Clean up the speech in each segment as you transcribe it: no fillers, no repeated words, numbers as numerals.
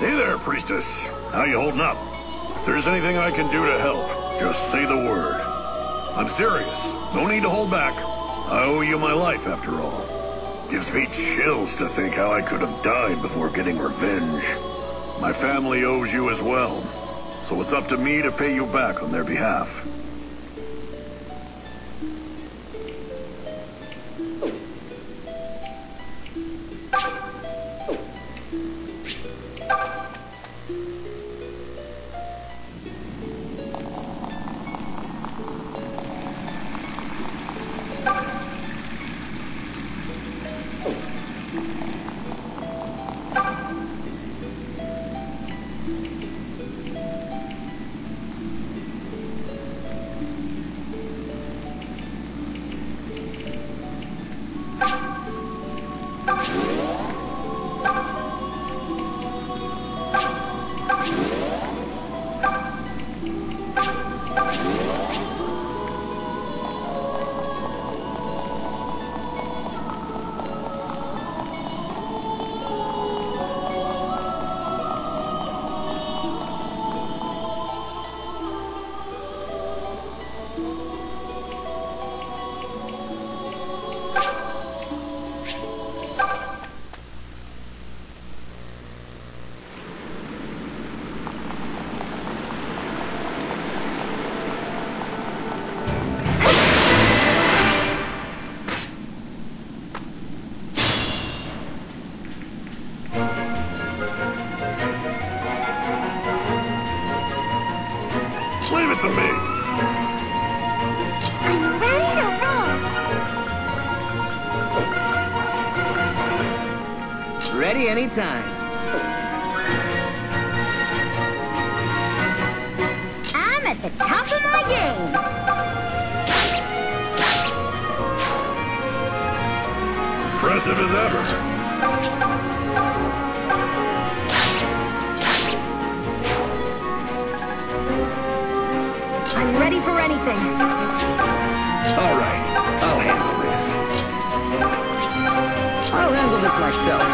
Hey there, priestess. How you holding up? If there's anything I can do to help, just say the word. I'm serious. No need to hold back. I owe you my life, after all. Gives me chills to think how I could have died before getting revenge. My family owes you as well, so it's up to me to pay you back on their behalf. Leave it to me. I'm ready to roll. Ready anytime. I'm at the top of my game. Impressive as ever. I'm ready for anything. All right, I'll handle this. I'll handle this myself.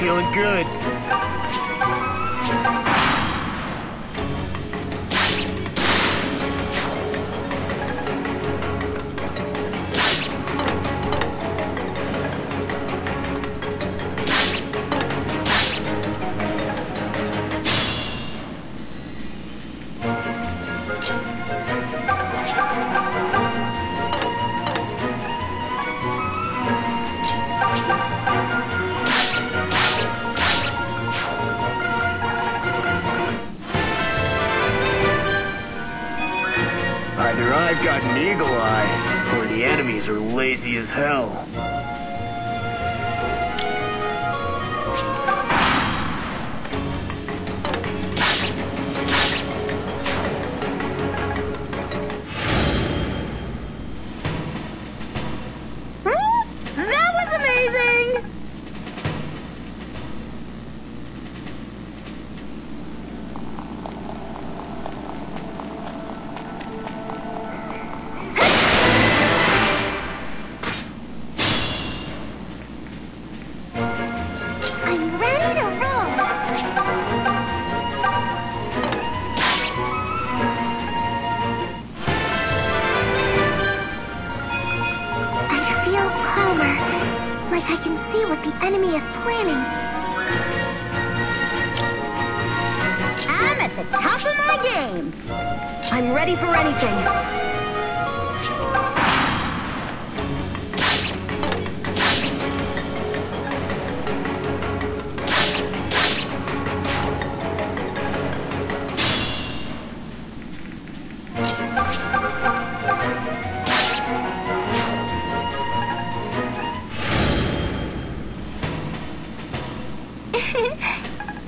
Feeling good. Either I've got an eagle eye, or the enemies are lazy as hell. That was amazing! I'm ready to roll. I feel calmer, like I can see what the enemy is planning. I'm at the top of my game. I'm ready for anything.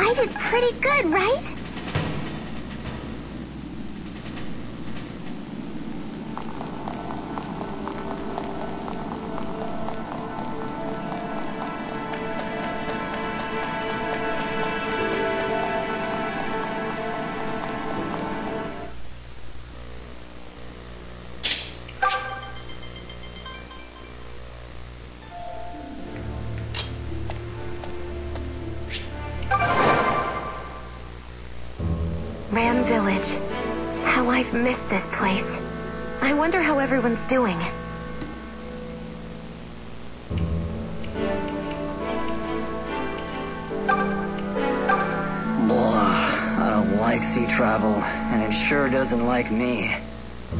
I did pretty good, right? Emblem Village. How I've missed this place. I wonder how everyone's doing. I don't like sea travel, and it sure doesn't like me.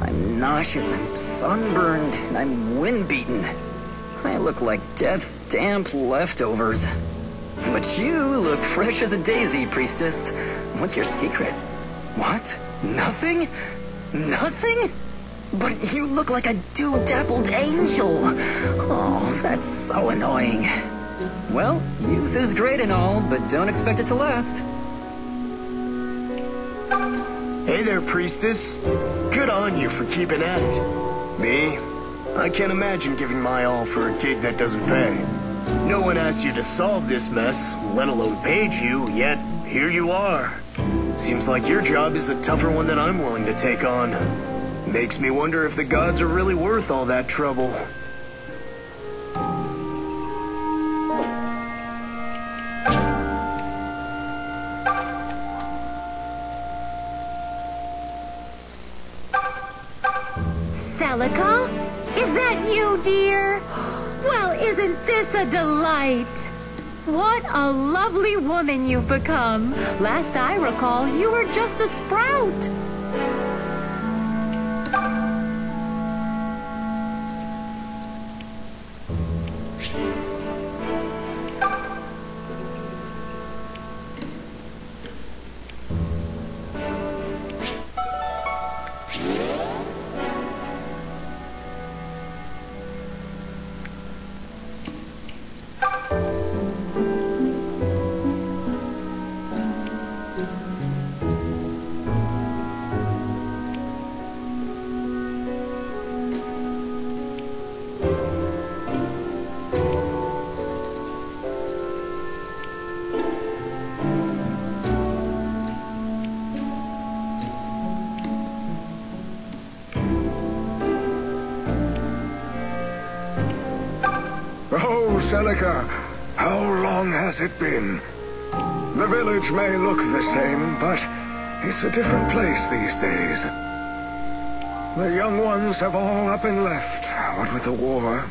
I'm nauseous, I'm sunburned, and I'm wind-beaten. I look like death's damp leftovers. But you look fresh as a daisy, priestess. What's your secret? What? Nothing? Nothing? But you look like a dew-dappled angel. Oh, that's so annoying. Well, youth is great and all, but don't expect it to last. Hey there, priestess. Good on you for keeping at it. Me? I can't imagine giving my all for a gig that doesn't pay. No one asked you to solve this mess, let alone paid you, yet here you are. Seems like your job is a tougher one than I'm willing to take on. Makes me wonder if the gods are really worth all that trouble. Celica? Is that you, dear? Well, isn't this a delight? What a lovely woman you've become. Last I recall, you were just a sprout. Oh, Celica, how long has it been? The village may look the same, but it's a different place these days. The young ones have all up and left, what with the war.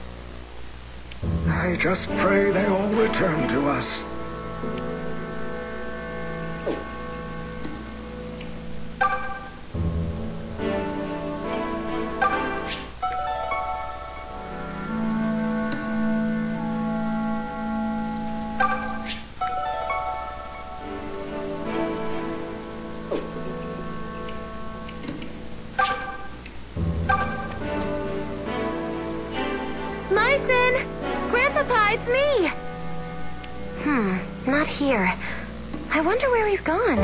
I just pray they all return to us. Grandpapa, it's me! Not here. I wonder where he's gone.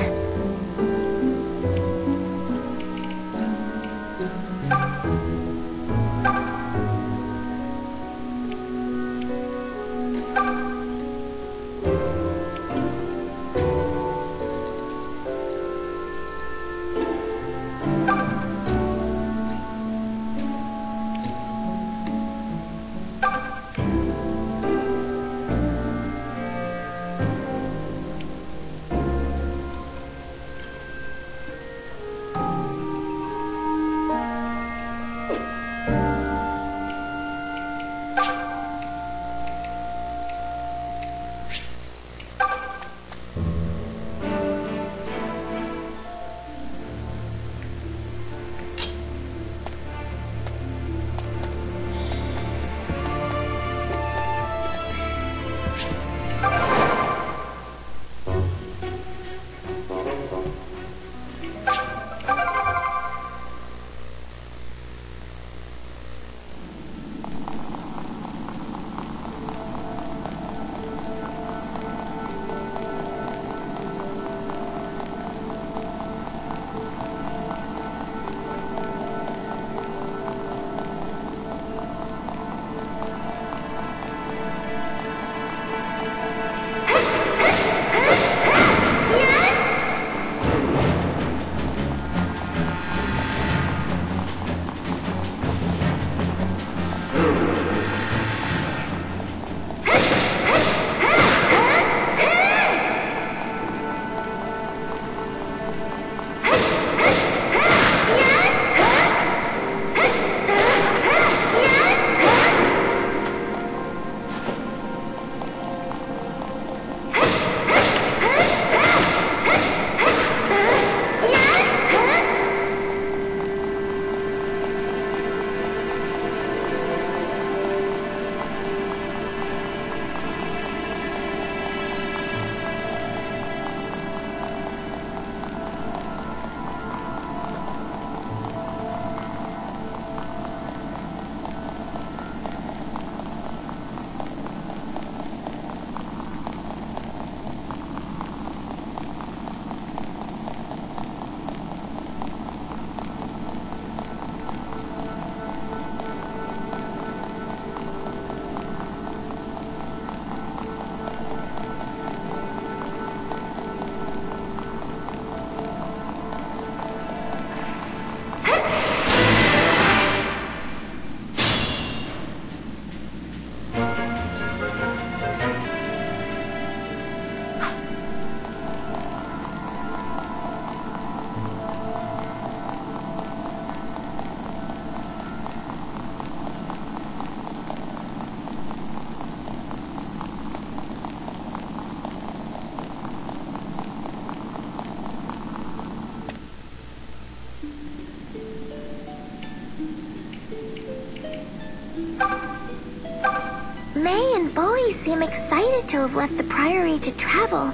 and Bowie seem excited to have left the Priory to travel.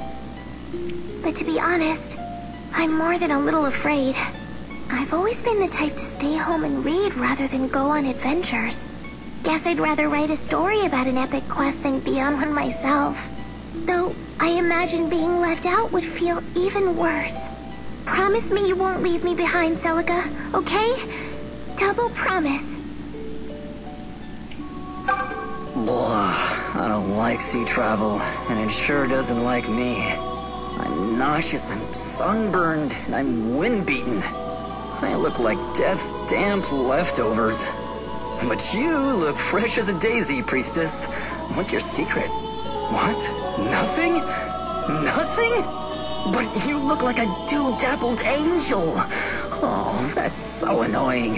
But to be honest, I'm more than a little afraid. I've always been the type to stay home and read rather than go on adventures. Guess I'd rather write a story about an epic quest than be on one myself. Though, I imagine being left out would feel even worse. Promise me you won't leave me behind, Celica, okay? Double promise. Blah. I don't like sea travel, and it sure doesn't like me. I'm nauseous, I'm sunburned, and I'm wind-beaten. I look like death's damp leftovers. But you look fresh as a daisy, priestess. What's your secret? What? Nothing? Nothing? But you look like a dew-dappled angel. Oh, that's so annoying.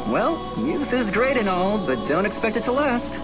Well, youth is great and all, but don't expect it to last.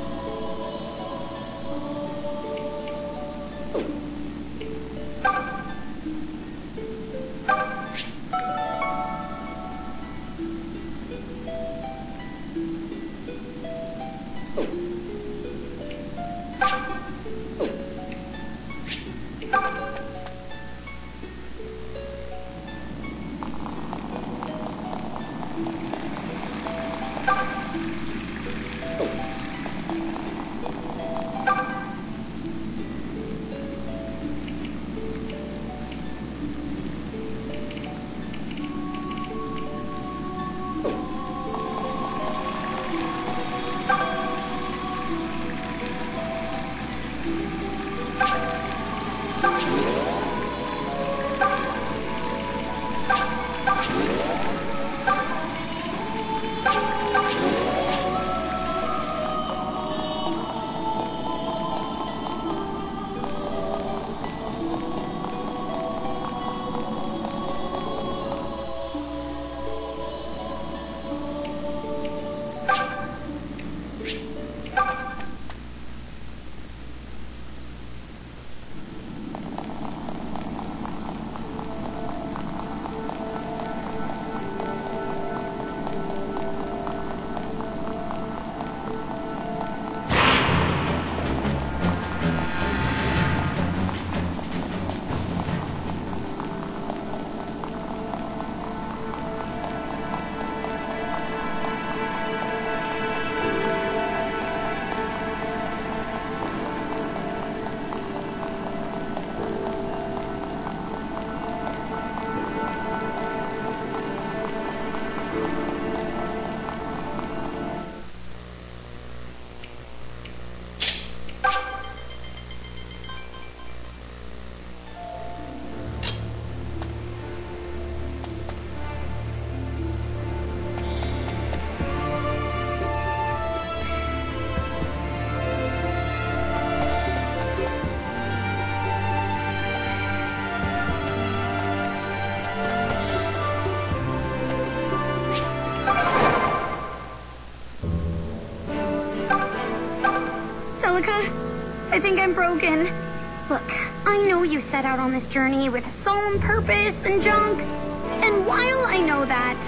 Celica, I think I'm broken. Look, I know you set out on this journey with a solemn purpose and junk. And while I know that,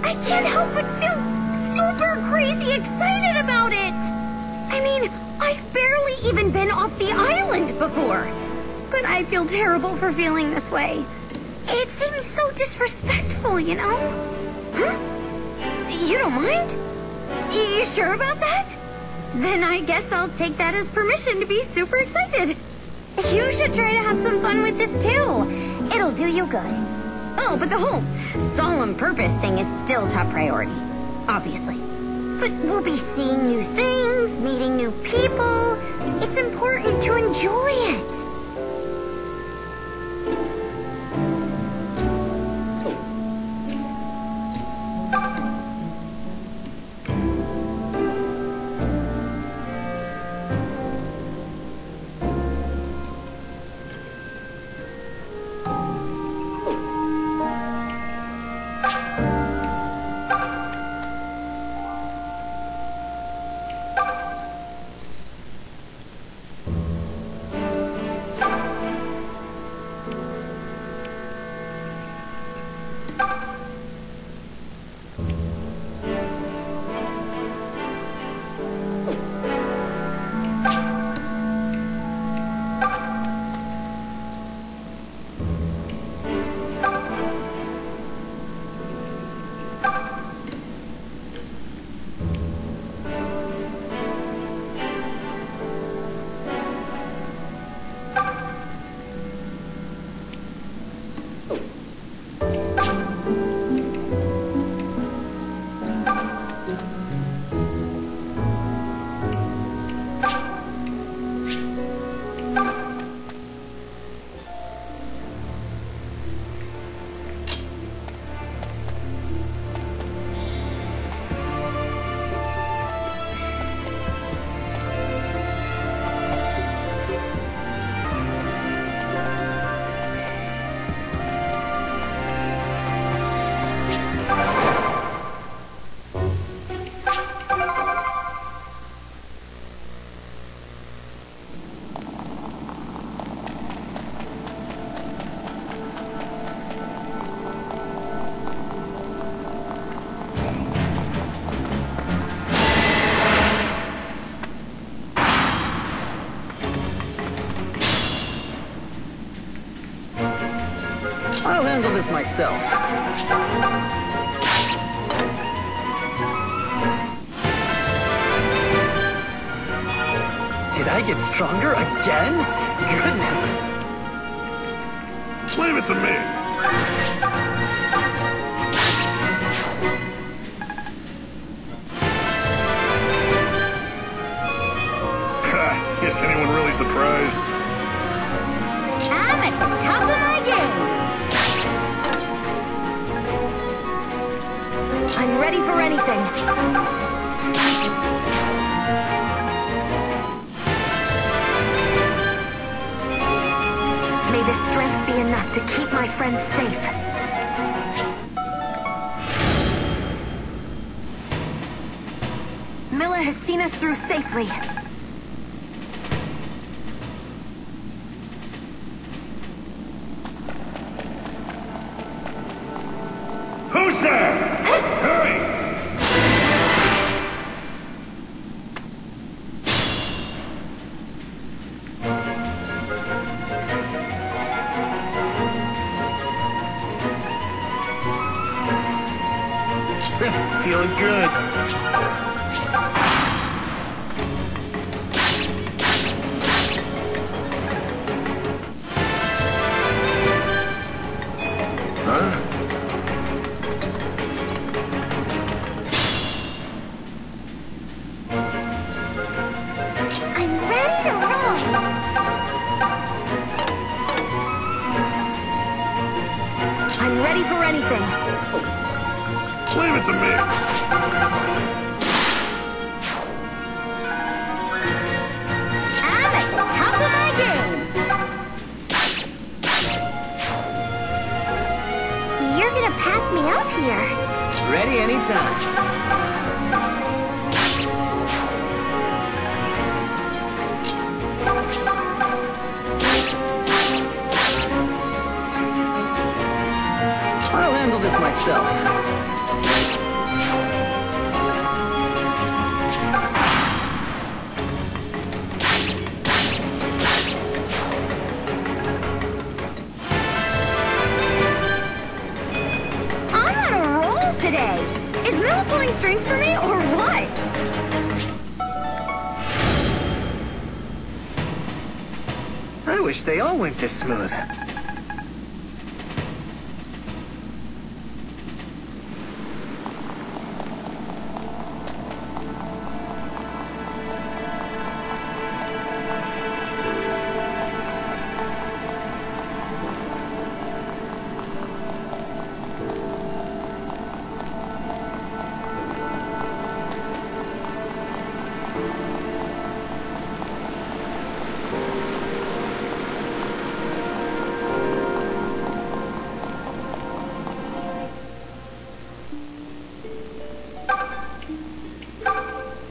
I can't help but feel super crazy excited about it. I mean, I've barely even been off the island before. But I feel terrible for feeling this way. It seems so disrespectful, you know? Huh? You don't mind? You sure about that? Then I guess I'll take that as permission to be super excited. You should try to have some fun with this too. It'll do you good. Oh, but the whole solemn purpose thing is still top priority, obviously. But we'll be seeing new things, meeting new people. It's important to enjoy it. this myself. Did I get stronger again? Goodness. Leave it to me. Is anyone really surprised? I'm at the top of my game. I'm ready for anything. May the strength be enough to keep my friends safe. Milla has seen us through safely. Who's there? Hurry! Feeling good. I'm ready for anything. Leave it to me. I'm at the top of my game. You're gonna pass me up here. Ready anytime. I'll handle this myself. I'm on a roll today. Is Milla pulling strings for me or what? I wish they all went this smooth.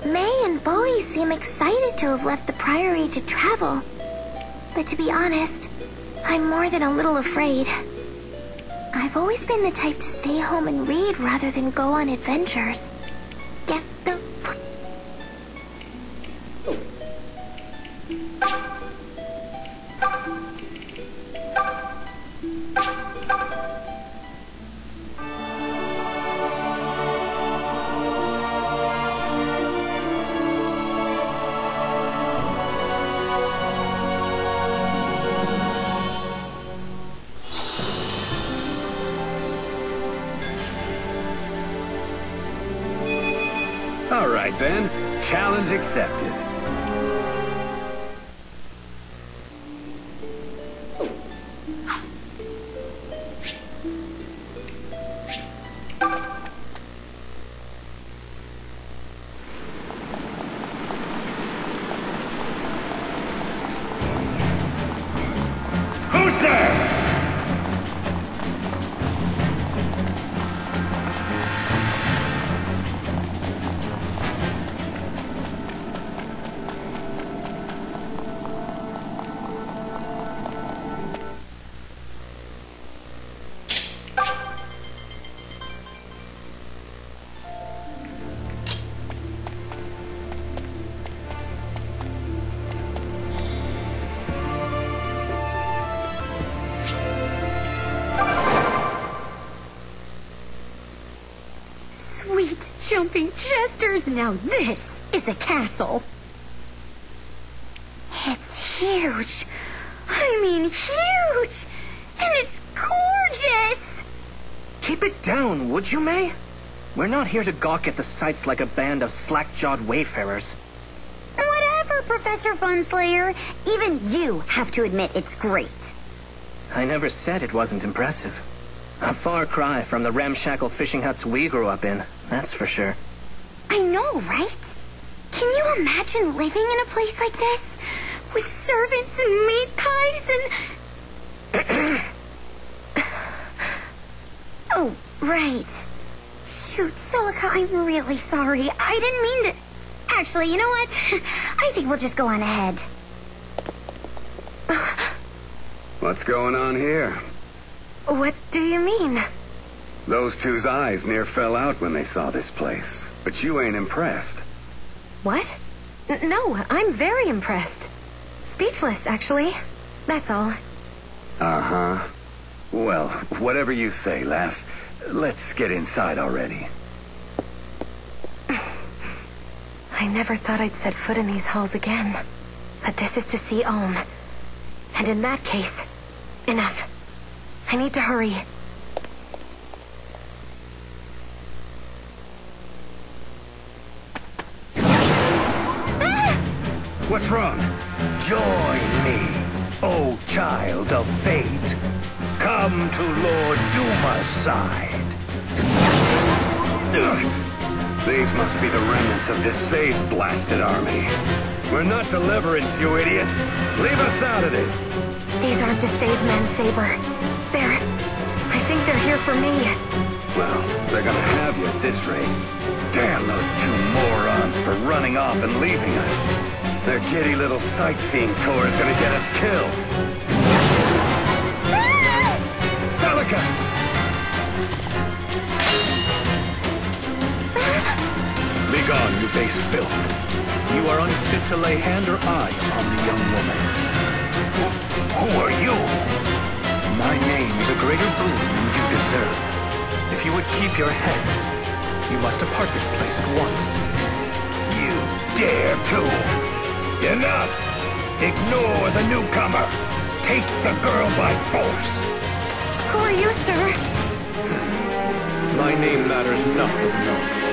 May and Bowie seem excited to have left the Priory to travel. But to be honest, I'm more than a little afraid. I've always been the type to stay home and read rather than go on adventures. Get the... All right, then. Challenge accepted. Who's there? jumping jesters. Now this is a castle. It's huge. I mean, huge. And it's gorgeous. Keep it down, would you, May? We're not here to gawk at the sights like a band of slack-jawed wayfarers. Whatever, Professor Funslayer. Even you have to admit it's great. I never said it wasn't impressive. A far cry from the ramshackle fishing huts we grew up in, that's for sure. I know, right? Can you imagine living in a place like this? With servants and meat pies and... Oh, right. Shoot, Celica, I'm really sorry. I didn't mean to... Actually, you know what? I think we'll just go on ahead. What's going on here? What do you mean? Those two's eyes near fell out when they saw this place. But you ain't impressed. What? No, I'm very impressed. Speechless, actually. That's all. Uh-huh. Well, whatever you say, lass. Let's get inside already. I never thought I'd set foot in these halls again. But this is to see Ulm. And in that case, enough. I need to hurry. What's wrong? Join me, O child of fate. Come to Lord Duma's side. Ugh. These must be the remnants of Desay's blasted army. We're not deliverance, you idiots. Leave us out of this. These aren't Desay's men, Saber. I think they're here for me. Well, they're gonna have you at this rate. Damn those two morons for running off and leaving us. Their giddy little sightseeing tour is gonna get us killed. Celica! Begone, you base filth. You are unfit to lay hand or eye upon the young woman. Who are you? My name is a greater boon than you deserve. If you would keep your heads, you must depart this place at once. You dare to! Enough! Ignore the newcomer! Take the girl by force! Who are you, sir? My name matters not for the notes.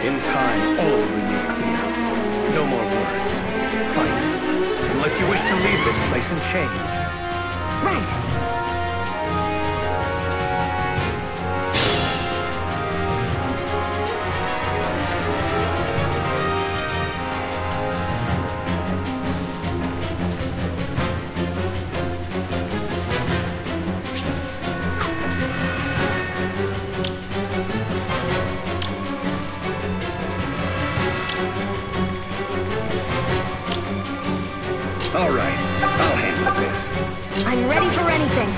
In time, all will remain clear. No more words. Fight. Unless you wish to leave this place in chains. Right. All right, I'll handle this. I'm ready for anything.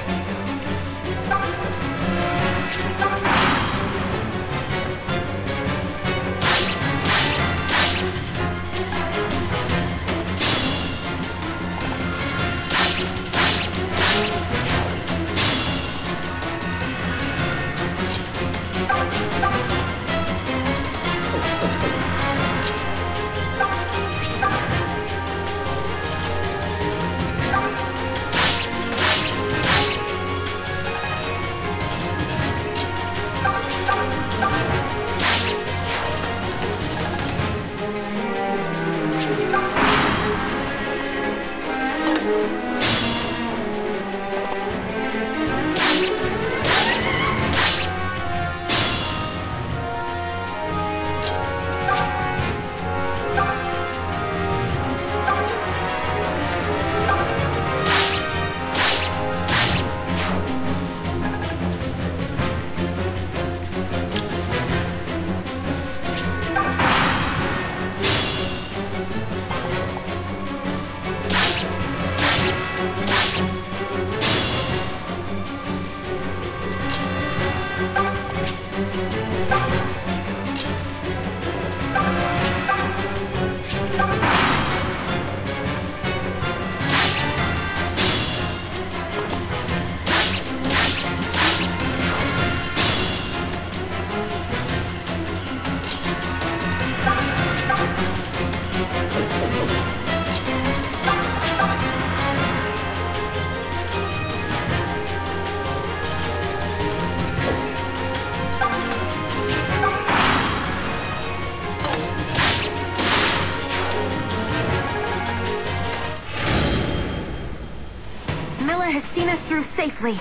has seen us through safely.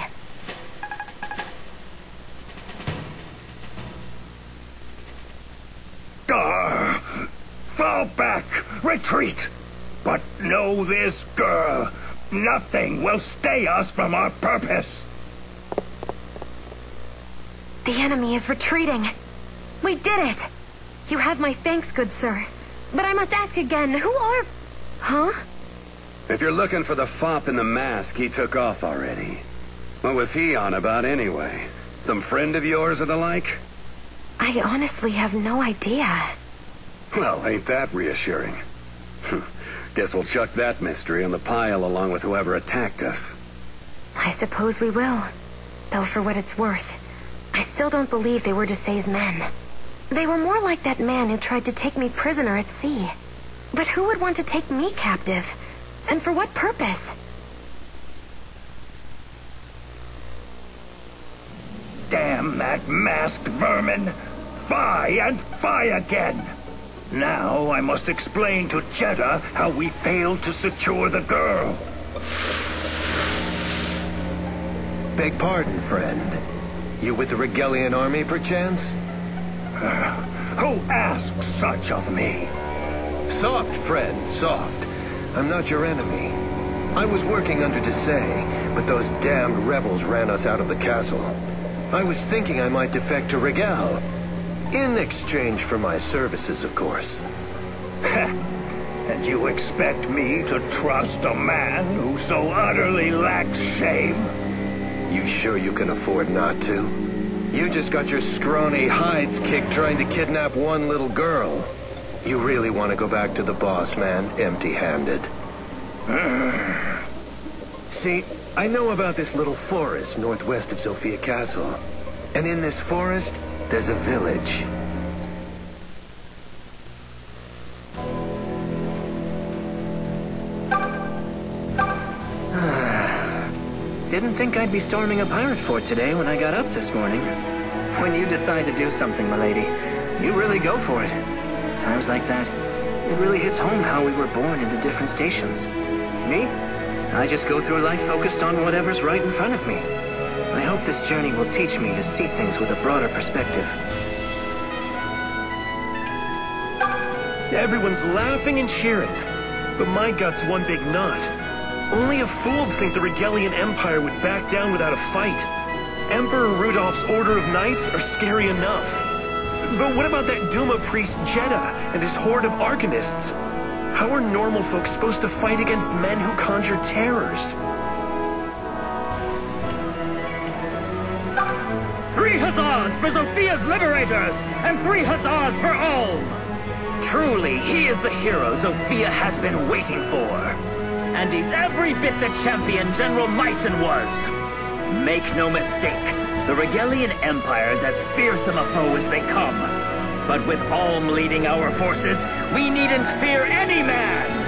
Fall back! Retreat! But know this, girl. Nothing will stay us from our purpose. The enemy is retreating. We did it! You have my thanks, good sir. But I must ask again, who are... Huh? If you're looking for the fop in the mask, he took off already. What was he on about anyway? Some friend of yours or the like? I honestly have no idea. Well, ain't that reassuring? Guess we'll chuck that mystery on the pile along with whoever attacked us. I suppose we will. Though for what it's worth, I still don't believe they were Desai's men. They were more like that man who tried to take me prisoner at sea. But who would want to take me captive? And for what purpose? Damn that masked vermin! Fie and fie again! Now I must explain to Jeddah how we failed to secure the girl. Beg pardon, friend. You with the Regelian army, perchance? Who asks such of me? Soft, friend, soft. I'm not your enemy. I was working under Desai, but those damned rebels ran us out of the castle. I was thinking I might defect to Regal. In exchange for my services, of course. And you expect me to trust a man who so utterly lacks shame? You sure you can afford not to? You just got your scrawny hides kicked trying to kidnap one little girl. You really want to go back to the boss man empty-handed? See, I know about this little forest northwest of Sophia Castle. And in this forest, there's a village. Didn't think I'd be storming a pirate fort today when I got up this morning. When you decide to do something, milady, you really go for it. Times like that, it really hits home how we were born into different stations. Me? I just go through life focused on whatever's right in front of me. I hope this journey will teach me to see things with a broader perspective. Everyone's laughing and cheering, but my gut's one big knot. Only a fool'd think the Regelian Empire would back down without a fight. Emperor Rudolph's Order of Knights are scary enough. But what about that Duma priest Jeddah and his horde of Arcanists? How are normal folks supposed to fight against men who conjure terrors? 3 huzzahs for Sophia's liberators, and 3 huzzahs for Ulm! Truly, he is the hero Sophia has been waiting for. And he's every bit the champion General Meissen was. Make no mistake, the Regelian Empire is as fearsome a foe as they come. But with Ulm leading our forces, we needn't fear any man!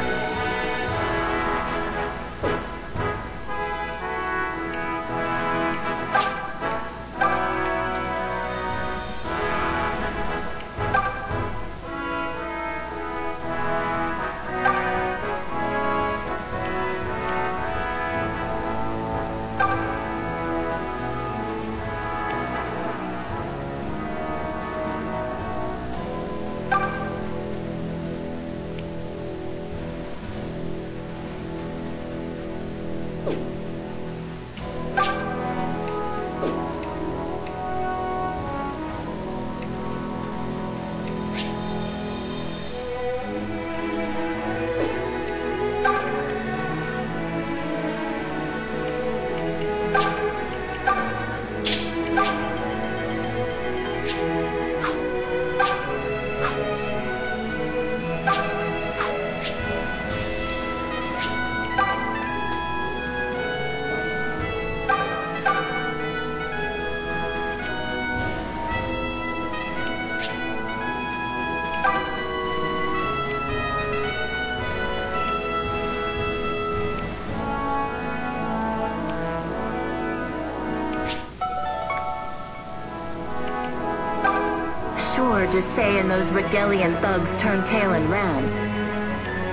Desai and those Regelian thugs turned tail and ran.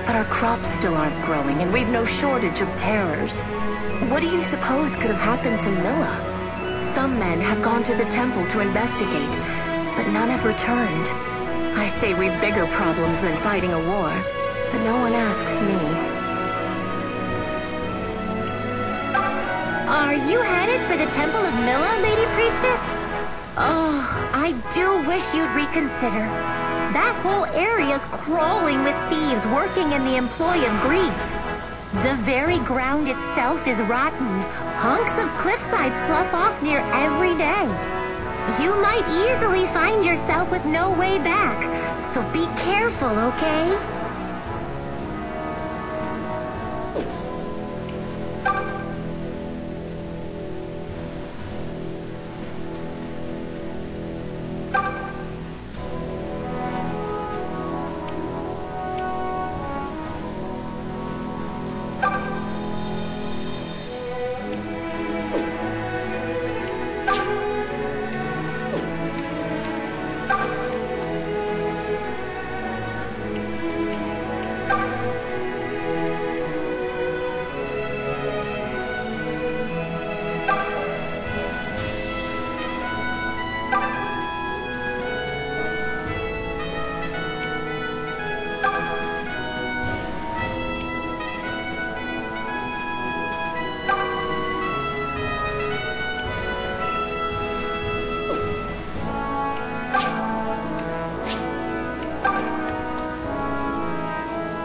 But our crops still aren't growing, and we've no shortage of terrors. What do you suppose could have happened to Milla? Some men have gone to the temple to investigate, but none have returned. I say we've bigger problems than fighting a war, but no one asks me. Are you headed for the Temple of Milla, Lady Priestess? Oh, I do wish you'd reconsider. That whole area's crawling with thieves working in the employ of grief. The very ground itself is rotten. Hunks of cliffside slough off near every day. You might easily find yourself with no way back, so be careful, okay?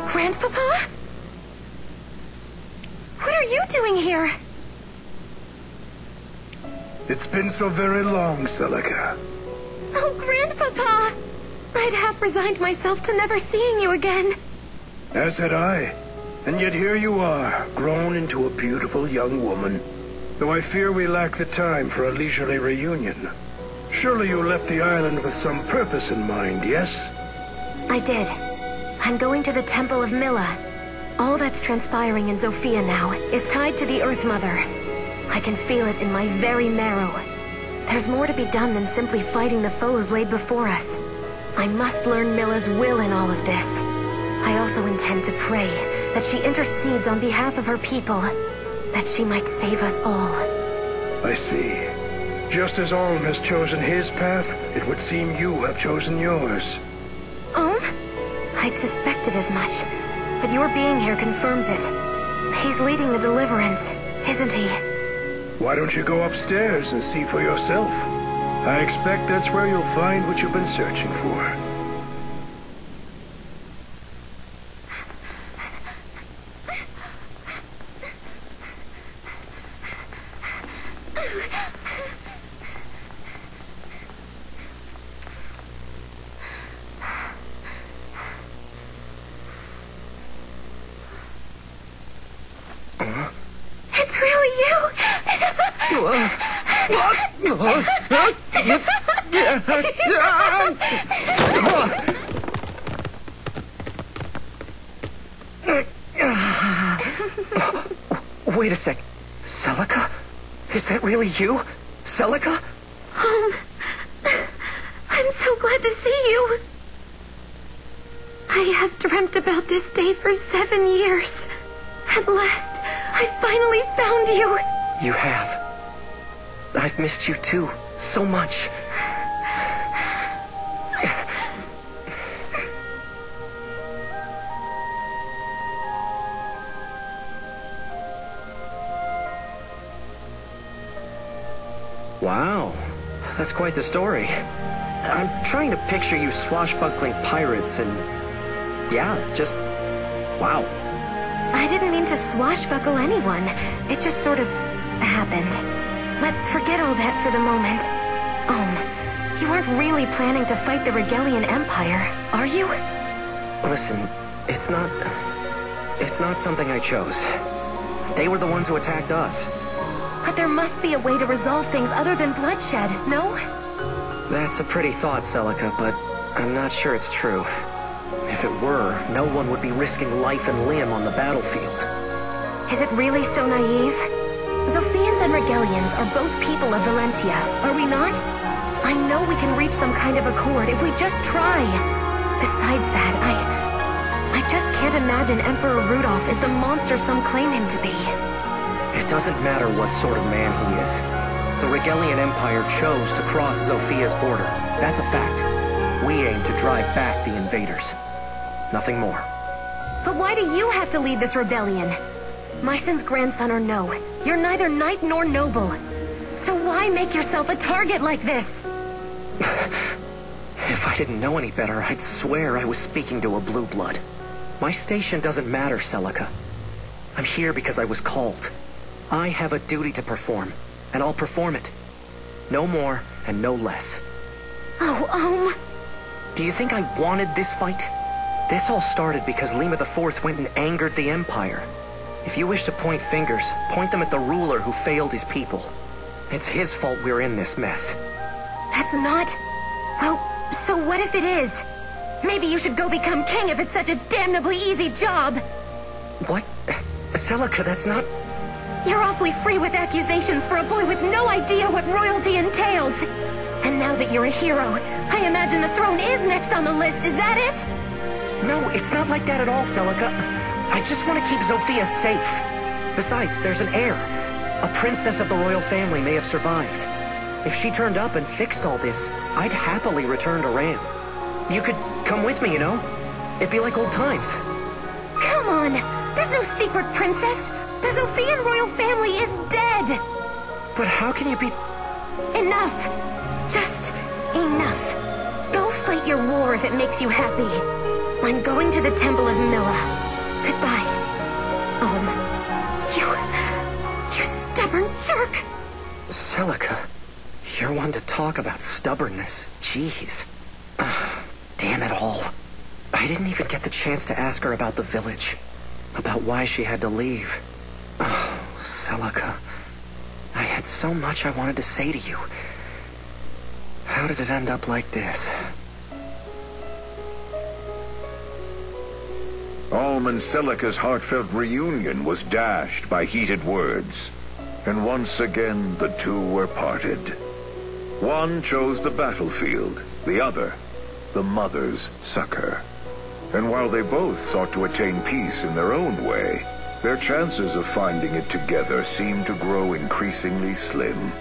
Grandpapa? What are you doing here? It's been so very long, Celica. Oh, Grandpapa! I'd half resigned myself to never seeing you again. As had I. And yet here you are, grown into a beautiful young woman. Though I fear we lack the time for a leisurely reunion. Surely you left the island with some purpose in mind, yes? I did. I'm going to the Temple of Milla. All that's transpiring in Zofia now is tied to the Earth Mother. I can feel it in my very marrow. There's more to be done than simply fighting the foes laid before us. I must learn Milla's will in all of this. I also intend to pray that she intercedes on behalf of her people, that she might save us all. I see. Just as Olm has chosen his path, it would seem you have chosen yours. Olm? I'd suspected as much, but your being here confirms it. He's leading the deliverance, isn't he? Why don't you go upstairs and see for yourself? I expect that's where you'll find what you've been searching for. It's really you! Wait a sec. Celica? Is that really you? Celica? I'm so glad to see you. I have dreamt about this day for 7 years. At last, I finally found you. You have. I've missed you too, so much. Wow, that's quite the story. I'm trying to picture you swashbuckling pirates and... yeah, just... wow. I didn't mean to swashbuckle anyone. It just sort of happened. But forget all that for the moment. You aren't really planning to fight the Regalian Empire, are you? Listen, it's not something I chose. They were the ones who attacked us. But there must be a way to resolve things other than bloodshed, no? That's a pretty thought, Celica, but I'm not sure it's true. If it were, no one would be risking life and limb on the battlefield. Is it really so naive? Zophians and Regalians are both people of Valentia, are we not? I know we can reach some kind of accord if we just try. Besides that, I just can't can't imagine Emperor Rudolph is the monster some claim him to be. It doesn't matter what sort of man he is. The Regalian Empire chose to cross Zophia's border. That's a fact. We aim to drive back the invaders. Nothing more. But why do you have to lead this rebellion? My son's grandson or no, you're neither knight nor noble. So why make yourself a target like this? If I didn't know any better, I'd swear I was speaking to a blue blood. My station doesn't matter, Celica. I'm here because I was called. I have a duty to perform, and I'll perform it. No more and no less. Oh, Do you think I wanted this fight? This all started because Lima IV went and angered the Empire. If you wish to point fingers, point them at the ruler who failed his people. It's his fault we're in this mess. That's not... Well, so what if it is? Maybe you should go become king if it's such a damnably easy job. What? Celica, that's not... You're awfully free with accusations for a boy with no idea what royalty entails. And now that you're a hero, I imagine the throne is next on the list, is that it? No, it's not like that at all, Celica. I just want to keep Zofia safe. Besides, there's an heir. A princess of the royal family may have survived. If she turned up and fixed all this, I'd happily return to Ram. You could come with me, you know? It'd be like old times. Come on! There's no secret princess! The Zophian royal family is dead! But how can you be... Enough! Just enough. Go fight your war if it makes you happy. I'm going to the Temple of Milla. Goodbye. You stubborn jerk! Celica, you're one to talk about stubbornness. Jeez. Damn it all. I didn't even get the chance to ask her about the village. About why she had to leave. Oh, Celica. I had so much I wanted to say to you. How did it end up like this? Alm and Celica's heartfelt reunion was dashed by heated words. And once again, the two were parted. One chose the battlefield, the other, the mother's succor. And while they both sought to attain peace in their own way, their chances of finding it together seemed to grow increasingly slim.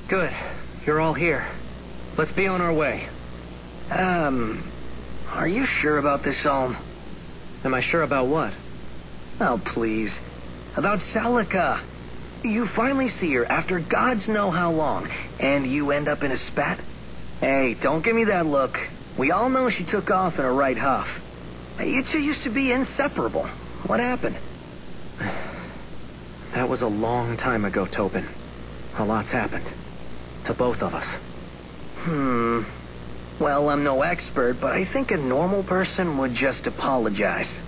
Good. You're all here. Let's be on our way. Are you sure about this, Alm? Am I sure about what? Oh, please. About Celica. You finally see her after gods know how long, and you end up in a spat? Hey, don't give me that look. We all know she took off in a right huff. You two used to be inseparable. What happened? That was a long time ago, Tobin. A lot's happened. To both of us. Well, I'm no expert, but I think a normal person would just apologize.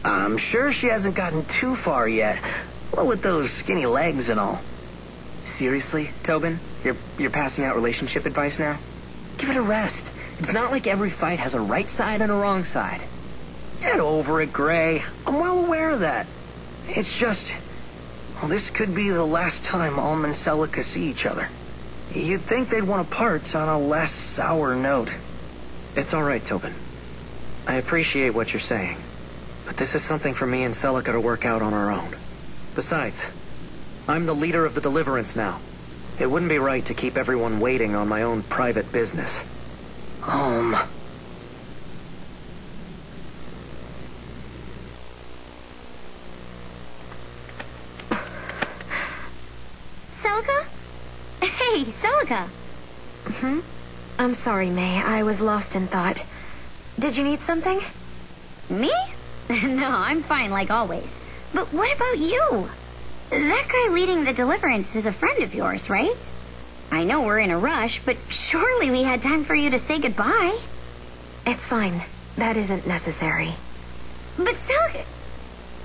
I'm sure she hasn't gotten too far yet. What with those skinny legs and all. Seriously, Tobin? You're passing out relationship advice now? Give it a rest. It's not like every fight has a right side and a wrong side. Get over it, Gray. I'm well aware of that. It's just... Well, this could be the last time Alm and Celica see each other. You'd think they'd want to part on a less sour note. It's all right, Tobin. I appreciate what you're saying. But this is something for me and Celica to work out on our own. Besides, I'm the leader of the Deliverance now. It wouldn't be right to keep everyone waiting on my own private business. Celica? Hey, Celica. I'm sorry, May. I was lost in thought. Did you need something? Me? No, I'm fine like always. But what about you? That guy leading the Deliverance is a friend of yours, right? I know we're in a rush, but surely we had time for you to say goodbye. It's fine. That isn't necessary. But Celica...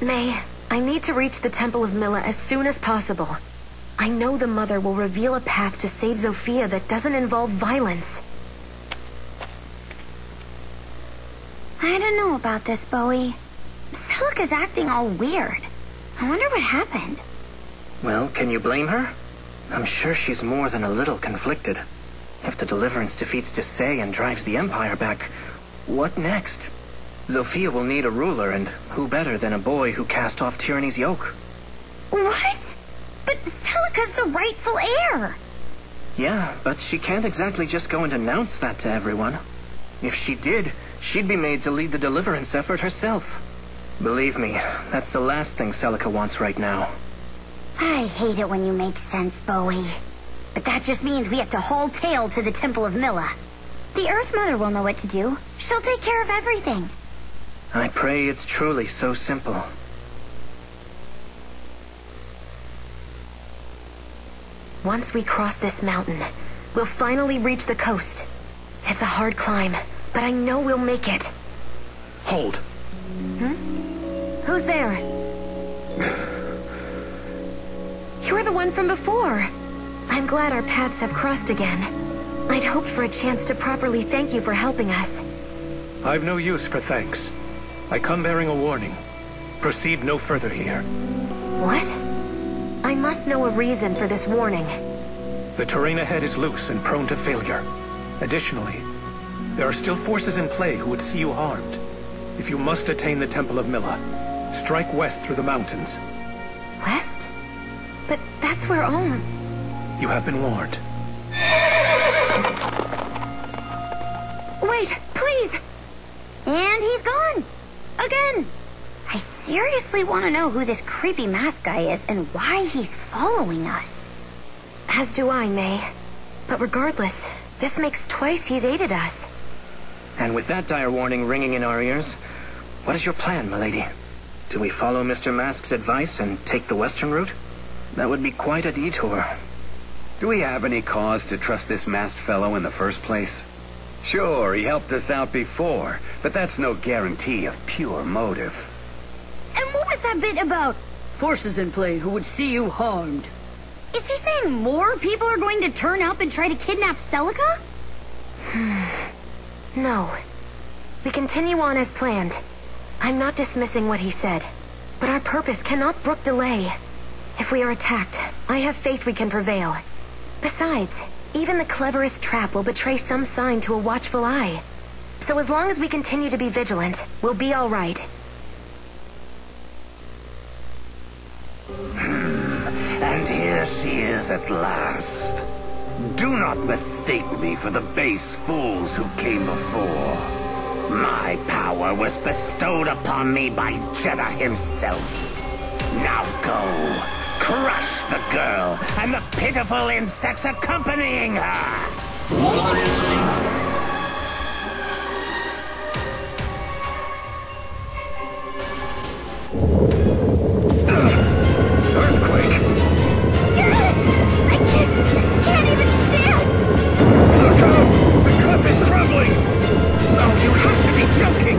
May, I need to reach the Temple of Milla as soon as possible. I know the Mother will reveal a path to save Zofia that doesn't involve violence. I don't know about this, Bowie. Celica's acting all weird. I wonder what happened. Well, can you blame her? I'm sure she's more than a little conflicted. If the Deliverance defeats Desai and drives the Empire back, what next? Zofia will need a ruler, and who better than a boy who cast off tyranny's yoke? What? But Celica's the rightful heir! Yeah, but she can't exactly just go and announce that to everyone. If she did, she'd be made to lead the Deliverance effort herself. Believe me, that's the last thing Celica wants right now. I hate it when you make sense, Bowie. But that just means we have to haul tail to the Temple of Milla. The Earth Mother will know what to do. She'll take care of everything. I pray it's truly so simple. Once we cross this mountain, we'll finally reach the coast. It's a hard climb, but I know we'll make it. Hold. Who's there? You're the one from before. I'm glad our paths have crossed again. I'd hoped for a chance to properly thank you for helping us. I've no use for thanks. I come bearing a warning. Proceed no further here. What? I must know a reason for this warning. The terrain ahead is loose and prone to failure. Additionally, there are still forces in play who would see you harmed. If you must attain the Temple of Milla, strike west through the mountains. West? But that's where Olm... You have been warned. Wait, please! And he's gone! Again! I seriously want to know who this creepy mask guy is and why he's following us. As do I, May. But regardless, this makes twice he's aided us. And with that dire warning ringing in our ears, what is your plan, milady? Do we follow Mr. Mask's advice and take the western route? That would be quite a detour. Do we have any cause to trust this masked fellow in the first place? Sure, he helped us out before, but that's no guarantee of pure motive. And what was that bit about? Forces in play who would see you harmed. Is he saying more people are going to turn up and try to kidnap Celica? No. We continue on as planned. I'm not dismissing what he said, but our purpose cannot brook delay. If we are attacked, I have faith we can prevail. Besides, even the cleverest trap will betray some sign to a watchful eye. So as long as we continue to be vigilant, we'll be all right. And here she is at last. Do not mistake me for the base fools who came before. My power was bestowed upon me by Jeddah himself. Now go. Crush the girl and the pitiful insects accompanying her! Earthquake! I can't even stand! Look out! The cliff is crumbling! Oh, you have to be joking!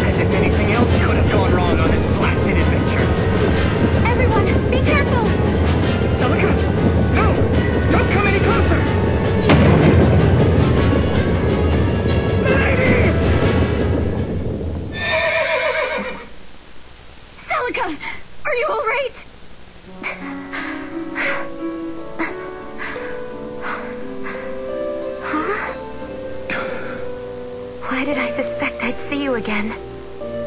As if anything else could have gone wrong on this blasted adventure. Everyone, be careful! Celica! No! Don't come any closer! Lady! Celica! Are you alright? Why did I suspect I'd see you again?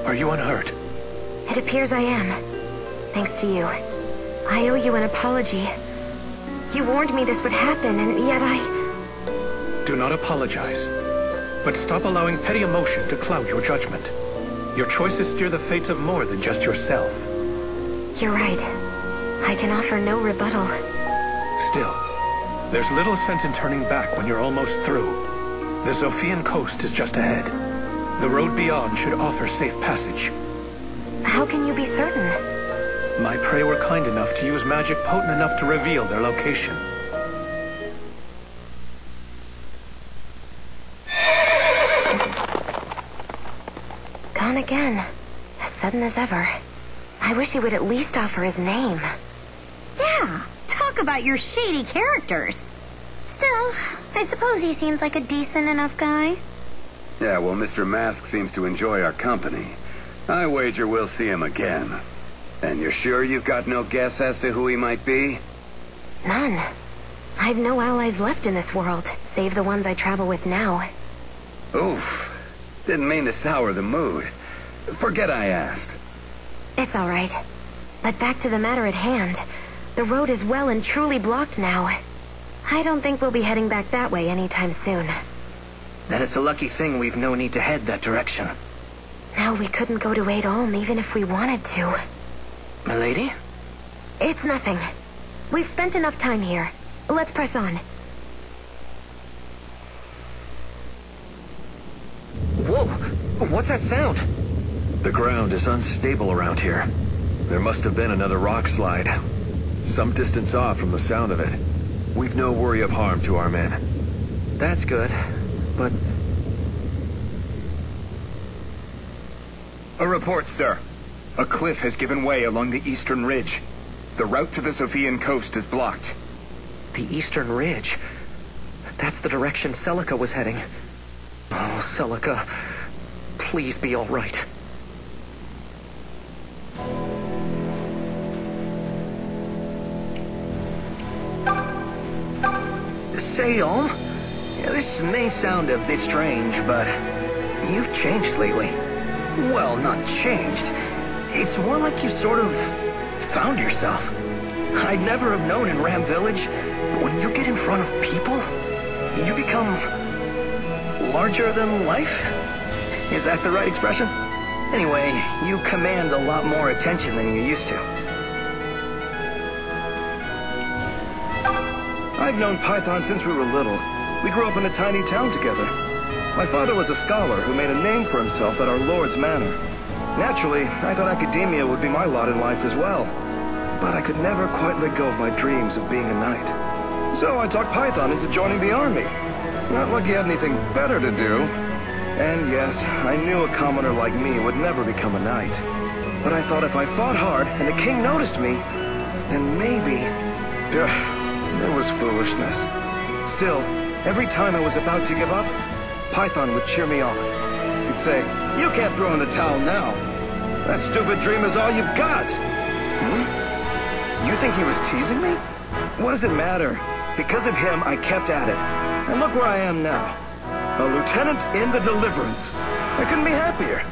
Are you unhurt? It appears I am. Thanks to you. I owe you an apology. You warned me this would happen, and yet Do not apologize. But stop allowing petty emotion to cloud your judgment. Your choices steer the fates of more than just yourself. You're right. I can offer no rebuttal. Still, there's little sense in turning back when you're almost through. The Zofian coast is just ahead. The road beyond should offer safe passage. How can you be certain? My prey were kind enough to use magic potent enough to reveal their location. Gone again. As sudden as ever. I wish he would at least offer his name. Yeah, talk talk about your shady characters. Still, I suppose he seems like a decent enough guy. Yeah, well, Mr. Mask seems to enjoy our company. I wager we'll see him again. And you're sure you've got no guess as to who he might be? None. I've no allies left in this world, save the ones I travel with now. Oof. Didn't mean to sour the mood. Forget I asked. It's all right. But back to the matter at hand. The road is well and truly blocked now. I don't think we'll be heading back that way anytime soon. Then it's a lucky thing we've no need to head that direction. No, we couldn't go to Aid Olm even if we wanted to. Milady? It's nothing. We've spent enough time here. Let's press on. Whoa! What's that sound? The ground is unstable around here. There must have been another rock slide. Some distance off from the sound of it. We've no worry of harm to our men. That's good, but... A report, sir. A cliff has given way along the eastern ridge. The route to the Sophian coast is blocked. The eastern ridge? That's the direction Celica was heading. Oh, Celica, please be all right. Say, Olm, this may sound a bit strange, but you've changed lately. Well, not changed. It's more like you sort of found yourself. I'd never have known in Ram Village, but when you get in front of people, you become larger than life? Is that the right expression? Anyway, you command a lot more attention than you used to. I've known Python since we were little. We grew up in a tiny town together. My father was a scholar who made a name for himself at our Lord's manor. Naturally, I thought academia would be my lot in life as well. But I could never quite let go of my dreams of being a knight. So I talked Python into joining the army. Not like he had anything better to do. And yes, I knew a commoner like me would never become a knight. But I thought if I fought hard and the king noticed me, then maybe... It was foolishness. Still, every time I was about to give up, Python would cheer me on. He'd say, "You can't throw in the towel now. That stupid dream is all you've got." You think he was teasing me? What does it matter? Because of him, I kept at it. And look where I am now. A lieutenant in the Deliverance. I couldn't be happier.